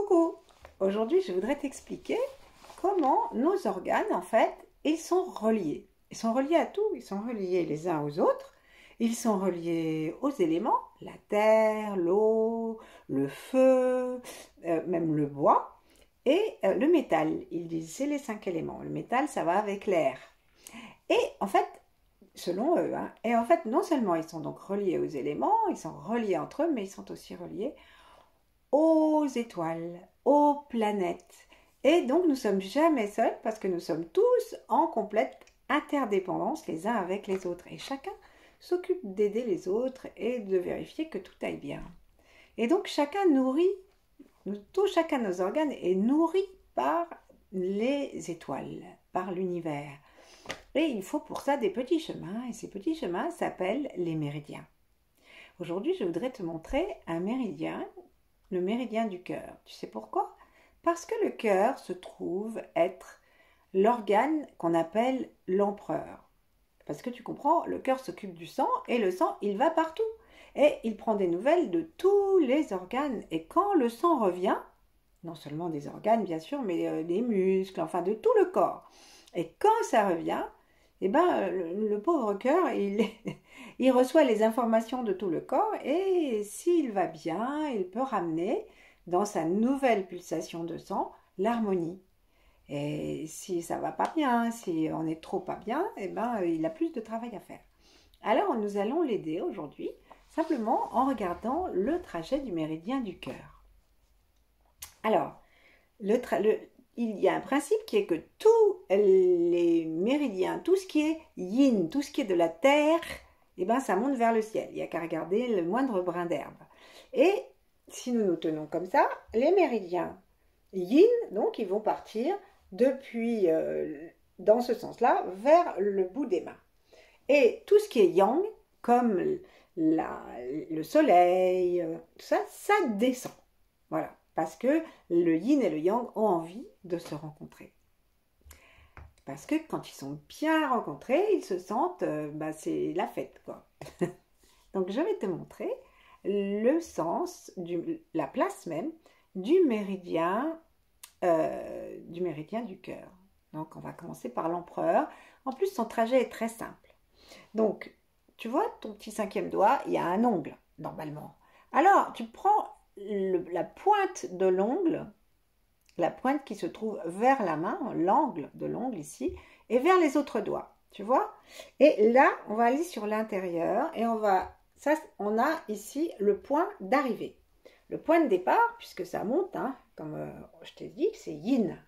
Coucou! Aujourd'hui, je voudrais t'expliquer comment nos organes, en fait, ils sont reliés. Ils sont reliés à tout, ils sont reliés les uns aux autres, ils sont reliés aux éléments, la terre, l'eau, le feu, même le bois, et le métal. Ils disent c'est les 5 éléments. Le métal, ça va avec l'air. Et en fait, selon eux, hein, et en fait, non seulement ils sont donc reliés aux éléments, ils sont reliés entre eux, mais ils sont aussi reliés aux étoiles, aux planètes. Et donc nous ne sommes jamais seuls parce que nous sommes tous en complète interdépendance les uns avec les autres. Et chacun s'occupe d'aider les autres et de vérifier que tout aille bien. Et donc chacun nourrit, chacun de nos organes est nourri par les étoiles, par l'univers. Et il faut pour ça des petits chemins, et ces petits chemins s'appellent les méridiens. Aujourd'hui, je voudrais te montrer un méridien, le méridien du cœur. Tu sais pourquoi? Parce que le cœur se trouve être l'organe qu'on appelle l'empereur. Parce que tu comprends, le cœur s'occupe du sang, et le sang, il va partout. Et il prend des nouvelles de tous les organes. Et quand le sang revient, non seulement des organes bien sûr, mais des muscles, enfin de tout le corps. Et quand ça revient, eh ben, le pauvre cœur, il reçoit les informations de tout le corps et s'il va bien, il peut ramener dans sa nouvelle pulsation de sang l'harmonie. Et si ça va pas bien, si on est trop pas bien, eh ben, il a plus de travail à faire. Alors nous allons l'aider aujourd'hui, simplement en regardant le trajet du méridien du cœur. Alors, il y a un principe qui est que tous les méridiens, tout ce qui est yin, tout ce qui est de la terre, eh ben, ça monte vers le ciel. Il n'y a qu'à regarder le moindre brin d'herbe. Et si nous nous tenons comme ça, les méridiens yin, donc, ils vont partir depuis, dans ce sens-là, vers le bout des mains. Et tout ce qui est yang, comme le soleil, tout ça, ça descend. Voilà. Parce que le yin et le yang ont envie de se rencontrer. Parce que quand ils sont bien rencontrés, ils se sentent, c'est la fête, quoi. Donc je vais te montrer le sens, la place même du méridien du cœur. Donc on va commencer par l'empereur. En plus, son trajet est très simple. Donc, tu vois, ton petit 5e doigt, il y a un ongle, normalement. Alors, tu prends la pointe de l'ongle, la pointe qui se trouve vers la main, l'angle de l'ongle ici, et vers les autres doigts, tu vois. Et là, on va aller sur l'intérieur et on a ici le point d'arrivée. Le point de départ, puisque ça monte, hein, comme je t'ai dit, c'est yin.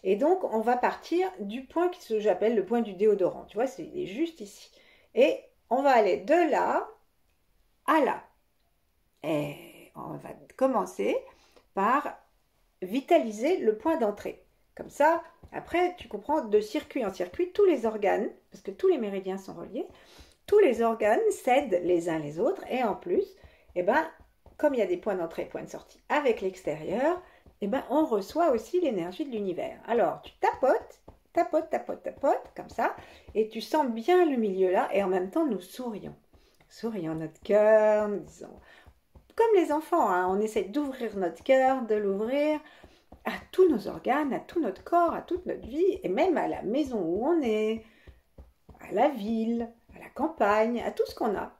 Et donc, on va partir du point que j'appelle le point du déodorant, tu vois, c'est juste ici. Et on va aller de là à là. Et on va commencer par vitaliser le point d'entrée. Comme ça, après, tu comprends, de circuit en circuit, tous les organes, parce que tous les méridiens sont reliés, tous les organes s'aident les uns les autres. Et en plus, comme il y a des points d'entrée et points de sortie avec l'extérieur, on reçoit aussi l'énergie de l'univers. Alors, tu tapotes, comme ça, et tu sens bien le milieu là, et en même temps, nous sourions. Sourions notre cœur, nous disons... Comme les enfants, hein, on essaie d'ouvrir notre cœur, de l'ouvrir à tous nos organes, à tout notre corps, à toute notre vie, et même à la maison où on est, à la ville, à la campagne, à tout ce qu'on a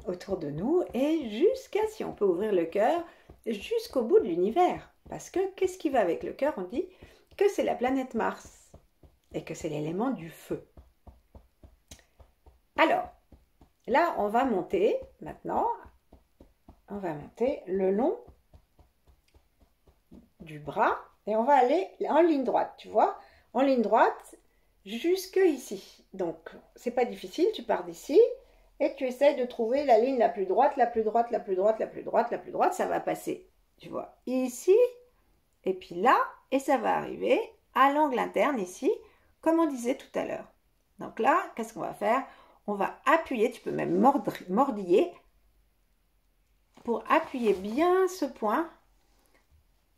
autour de nous, et jusqu'à, si on peut ouvrir le cœur, jusqu'au bout de l'univers. Parce que, qu'est-ce qui va avec le cœur? On dit que c'est la planète Mars, et que c'est l'élément du feu. Alors, là, on va monter, maintenant... On va monter le long du bras et on va aller en ligne droite, tu vois, en ligne droite jusque ici. Donc, c'est pas difficile, tu pars d'ici et tu essayes de trouver la ligne la plus droite, ça va passer, tu vois, ici et puis là, et ça va arriver à l'angle interne ici, comme on disait tout à l'heure. Donc là, qu'est-ce qu'on va faire? On va appuyer, tu peux même mordiller, pour appuyer bien ce point.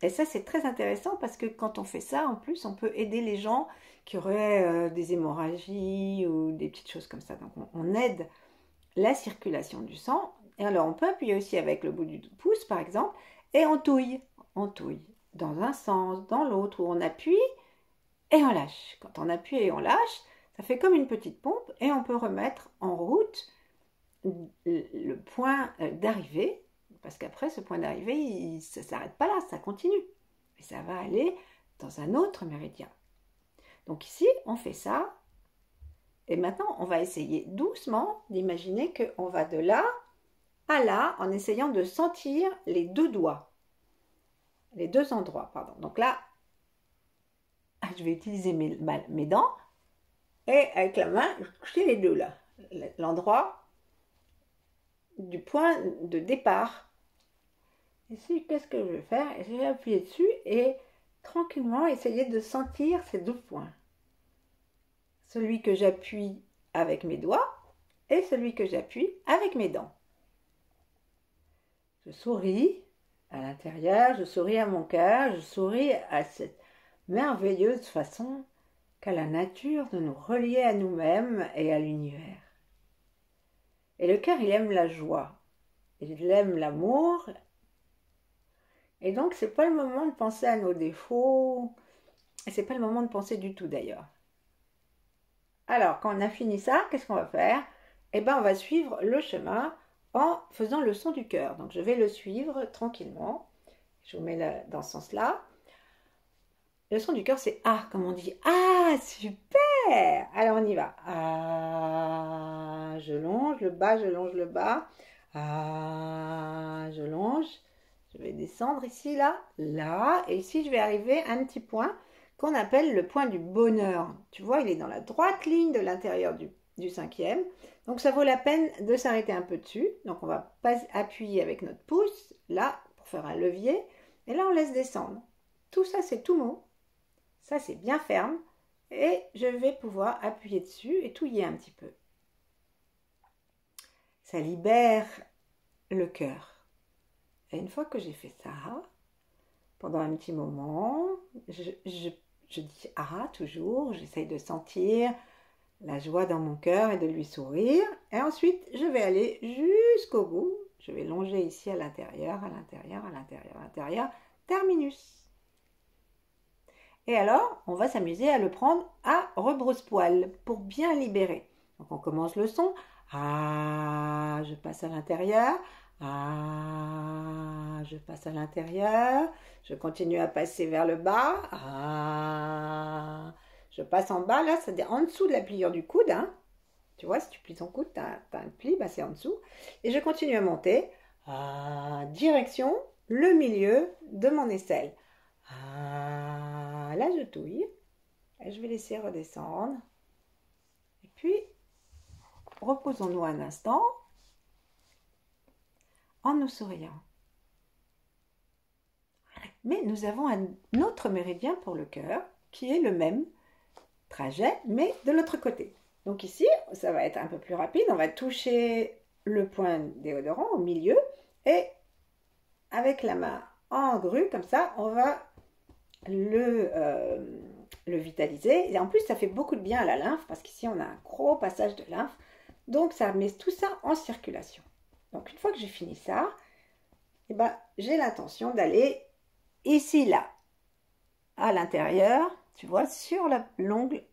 Et ça, c'est très intéressant parce que quand on fait ça, en plus, on peut aider les gens qui auraient des hémorragies ou des petites choses comme ça. Donc, on aide la circulation du sang. Et alors, on peut appuyer aussi avec le bout du pouce, par exemple, et on touille. dans un sens, dans l'autre, où on appuie et on lâche. Quand on appuie et on lâche, ça fait comme une petite pompe et on peut remettre en route le point d'arrivée, parce qu'après ce point d'arrivée, ça ne s'arrête pas là, ça continue. Et ça va aller dans un autre méridien. Donc ici, on fait ça. Et maintenant, on va essayer doucement d'imaginer qu'on va de là à là en essayant de sentir les deux doigts. Les deux endroits, pardon. Donc là, je vais utiliser mes dents et avec la main, je vais toucher les deux là. L'endroit du point de départ. Ici, qu'est-ce que je vais faire? Je vais appuyer dessus et tranquillement essayer de sentir ces deux points. Celui que j'appuie avec mes doigts et celui que j'appuie avec mes dents. Je souris à l'intérieur, je souris à mon cœur, je souris à cette merveilleuse façon qu'a la nature de nous relier à nous-mêmes et à l'univers. Et le cœur, il aime la joie, il aime l'amour. Et donc, c'est pas le moment de penser à nos défauts, et c'est pas le moment de penser du tout d'ailleurs. Alors, quand on a fini ça, qu'est-ce qu'on va faire? Eh bien, on va suivre le chemin en faisant le son du cœur. Donc, je vais le suivre tranquillement. Je vous mets dans ce sens-là. Le son du cœur, c'est A, comme on dit. Ah, super! Alors, on y va. Ah, je longe le bas, je longe le bas. Ah, je longe. Je vais descendre ici, là, là. Et ici, je vais arriver à un petit point qu'on appelle le point du bonheur. Tu vois, il est dans la droite ligne de l'intérieur du cinquième. Donc, ça vaut la peine de s'arrêter un peu dessus. Donc, on va appuyer avec notre pouce, là, pour faire un levier. Et là, on laisse descendre. Tout ça, c'est tout mou. Ça, c'est bien ferme. Et je vais pouvoir appuyer dessus et touiller un petit peu. Ça libère le cœur. Et une fois que j'ai fait ça, pendant un petit moment, je dis ah toujours, j'essaye de sentir la joie dans mon cœur et de lui sourire. Et ensuite, je vais aller jusqu'au bout. Je vais longer ici à l'intérieur, à l'intérieur, à l'intérieur, à l'intérieur. Terminus. Et alors, on va s'amuser à le prendre à rebrousse-poil pour bien libérer. Donc, on commence le son. Ah, je passe à l'intérieur. Ah, je passe à l'intérieur. Je continue à passer vers le bas. Ah, je passe en bas. Là, c'est en dessous de la pliure du coude. Hein. Tu vois, si tu plies ton coude, tu as un pli, bah, c'est en dessous. Et je continue à monter. Ah, direction le milieu de mon aisselle. Ah, là, je touille. Et je vais laisser redescendre. Et puis, reposons-nous un instant en nous souriant. Mais nous avons un autre méridien pour le cœur qui est le même trajet, mais de l'autre côté. Donc ici, ça va être un peu plus rapide. On va toucher le point déodorant au milieu et avec la main en grue, comme ça, on va le vitaliser. Et en plus, ça fait beaucoup de bien à la lymphe parce qu'ici, on a un gros passage de lymphe. Donc, ça met tout ça en circulation. Donc, une fois que j'ai fini ça, eh ben, j'ai l'intention d'aller ici, là, à l'intérieur, tu vois, sur l'ongle,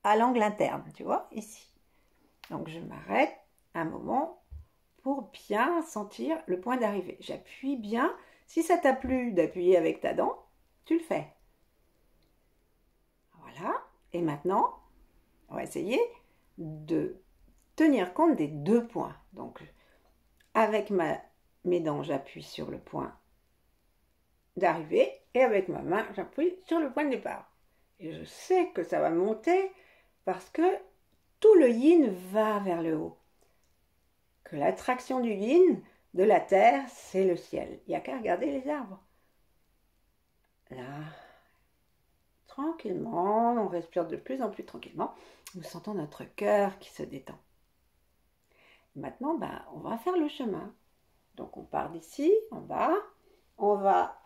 à l'angle interne, tu vois, ici. Donc, je m'arrête un moment pour bien sentir le point d'arrivée. J'appuie bien. Si ça t'a plu d'appuyer avec ta dent, tu le fais. Voilà. Et maintenant, on va essayer de tenir compte des deux points. Donc, avec mes dents, j'appuie sur le point d'arrivée et avec ma main, j'appuie sur le point de départ. Et je sais que ça va monter parce que tout le yin va vers le haut. Que l'attraction du yin de la terre, c'est le ciel. Il n'y a qu'à regarder les arbres. Là, tranquillement, on respire de plus en plus tranquillement. Nous sentons notre cœur qui se détend. Maintenant, on va faire le chemin. Donc, on part d'ici, en bas. On va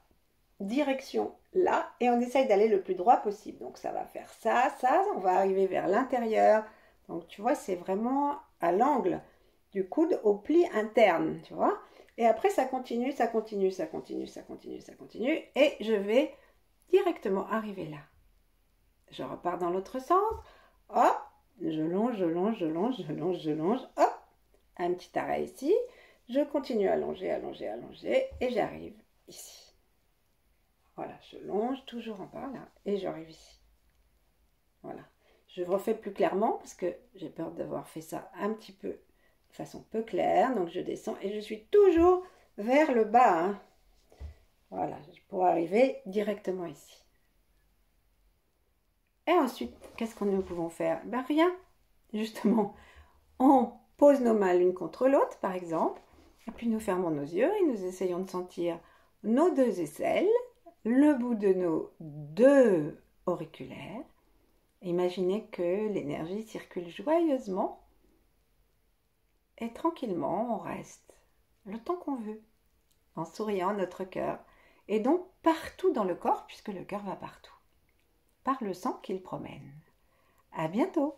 direction là et on essaye d'aller le plus droit possible. Donc, ça va faire ça, ça. On va arriver vers l'intérieur. Donc, tu vois, c'est vraiment à l'angle du coude au pli interne, tu vois. Et après, ça continue, ça continue, ça continue, ça continue, ça continue. Et je vais directement arriver là. Je repars dans l'autre sens. Hop, je longe, je longe, je longe, je longe, je longe. Hop, un petit arrêt ici. Je continue à longer, à longer, à longer. Et j'arrive ici. Voilà, je longe toujours en bas là. Et j'arrive ici. Voilà. Je refais plus clairement parce que j'ai peur d'avoir fait ça un petit peu de façon peu claire. Donc je descends et je suis toujours vers le bas. Hein. Voilà, pour arriver directement ici. Et ensuite, qu'est-ce que nous pouvons faire? Ben rien, justement. On pose nos mains l'une contre l'autre, par exemple. Et puis nous fermons nos yeux et nous essayons de sentir nos deux aisselles, le bout de nos deux auriculaires. Imaginez que l'énergie circule joyeusement et tranquillement on reste le temps qu'on veut, en souriant à notre cœur. Et donc partout dans le corps, puisque le cœur va partout, par le sang qu'il promène. À bientôt!